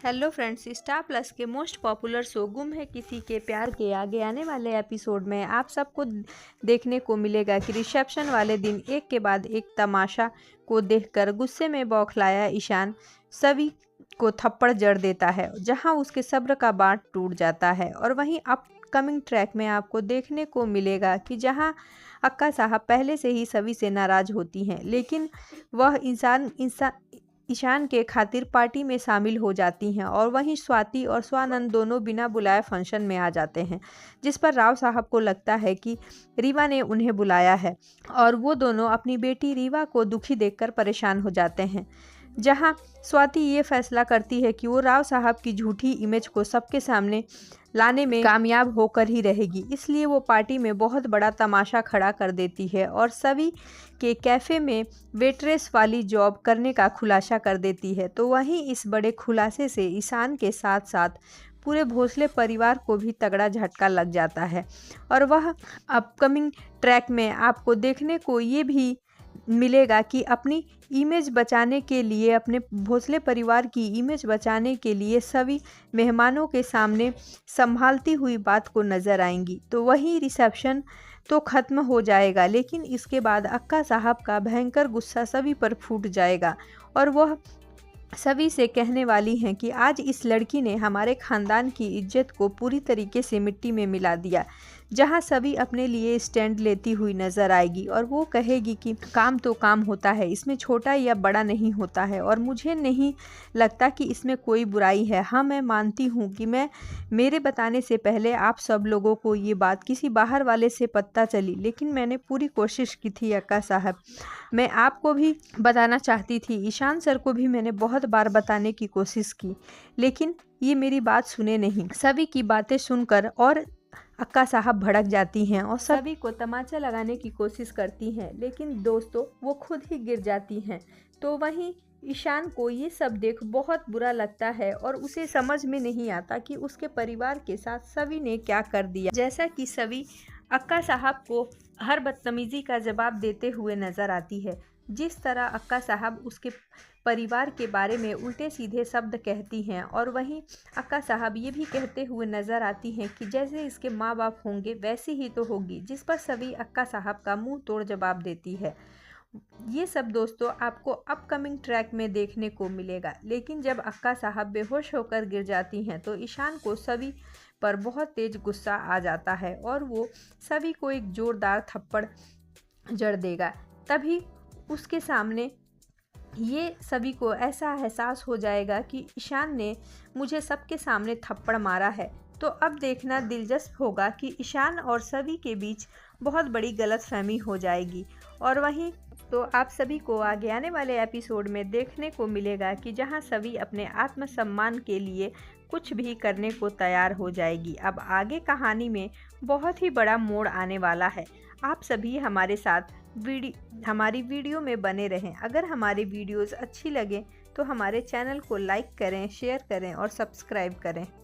Hello friends, star plus के most popular show गुम है किसी के प्यार के आगे आने वाले एपिसोड में आप सबको देखने को मिलेगा कि रिसेप्शन वाले दिन एक के बाद एक तमाशा को देखकर गुस्से में बौखलाया ईशान सभी को थप्पड़ जड़ देता है, जहां उसके सब्र का बांध टूट जाता है। और वहीं अपकमिंग ट्रैक में आपको देखने को मिलेगा कि जहां अक्का साहब पहले से ही सभी से नाराज होती हैं, लेकिन वह ईशान के खातिर पार्टी में शामिल हो जाती हैं। और वहीं स्वाति और स्वानंद दोनों बिना बुलाए फंक्शन में आ जाते हैं, जिस पर राव साहब को लगता है कि रीवा ने उन्हें बुलाया है और वो दोनों अपनी बेटी रीवा को दुखी देखकर परेशान हो जाते हैं। जहां स्वाति ये फैसला करती है कि वो राव साहब की झूठी इमेज को सबके सामने लाने में कामयाब होकर ही रहेगी, इसलिए वो पार्टी में बहुत बड़ा तमाशा खड़ा कर देती है और सभी के कैफ़े में वेट्रेस वाली जॉब करने का खुलासा कर देती है। तो वहीं इस बड़े खुलासे से ईशान के साथ साथ पूरे भोसले परिवार को भी तगड़ा झटका लग जाता है। और वह अपकमिंग ट्रैक में आपको देखने को ये भी मिलेगा कि अपनी इमेज बचाने के लिए, अपने भोसले परिवार की इमेज बचाने के लिए सभी मेहमानों के सामने संभालती हुई बात को नज़र आएंगी। तो वही रिसेप्शन तो ख़त्म हो जाएगा, लेकिन इसके बाद अक्का साहब का भयंकर गुस्सा सभी पर फूट जाएगा और वह सभी से कहने वाली हैं कि आज इस लड़की ने हमारे ख़ानदान की इज्जत को पूरी तरीके से मिट्टी में मिला दिया। जहां सभी अपने लिए स्टैंड लेती हुई नज़र आएगी और वो कहेगी कि काम तो काम होता है, इसमें छोटा या बड़ा नहीं होता है और मुझे नहीं लगता कि इसमें कोई बुराई है। हाँ, मैं मानती हूँ कि मेरे बताने से पहले आप सब लोगों को ये बात किसी बाहर वाले से पता चली, लेकिन मैंने पूरी कोशिश की थी अक्का साहब। मैं आपको भी बताना चाहती थी, ईशान सर को भी मैंने बहुत बार बताने की कोशिश की, लेकिन ये मेरी बात सुने नहीं। सभी की बातें सुनकर और अक्का साहब भड़क जाती हैं और सभी को तमाचा लगाने की कोशिश करती हैं, लेकिन दोस्तों वो खुद ही गिर जाती हैं। तो वहीं ईशान को ये सब देख बहुत बुरा लगता है और उसे समझ में नहीं आता कि उसके परिवार के साथ सभी ने क्या कर दिया। जैसा कि सभी अक्का साहब को हर बदतमीजी का जवाब देते हुए नजर आती है, जिस तरह अक्का साहब उसके परिवार के बारे में उल्टे सीधे शब्द कहती हैं। और वहीं अक्का साहब ये भी कहते हुए नज़र आती हैं कि जैसे इसके माँ बाप होंगे वैसी ही तो होगी, जिस पर सभी अक्का साहब का मुंह तोड़ जवाब देती है। ये सब दोस्तों आपको अपकमिंग ट्रैक में देखने को मिलेगा, लेकिन जब अक्का साहब बेहोश होकर गिर जाती हैं तो ईशान को सभी पर बहुत तेज गुस्सा आ जाता है और वो सभी को एक जोरदार थप्पड़ जड़ देगा। तभी उसके सामने ये सभी को ऐसा एहसास हो जाएगा कि ईशान ने मुझे सबके सामने थप्पड़ मारा है। तो अब देखना दिलचस्प होगा कि ईशान और सभी के बीच बहुत बड़ी गलतफहमी हो जाएगी। और वहीं तो आप सभी को आगे आने वाले एपिसोड में देखने को मिलेगा कि जहां सभी अपने आत्मसम्मान के लिए कुछ भी करने को तैयार हो जाएगी। अब आगे कहानी में बहुत ही बड़ा मोड़ आने वाला है। आप सभी हमारे साथ हमारी वीडियो में बने रहें। अगर हमारी वीडियोस अच्छी लगे तो हमारे चैनल को लाइक करें, शेयर करें और सब्सक्राइब करें।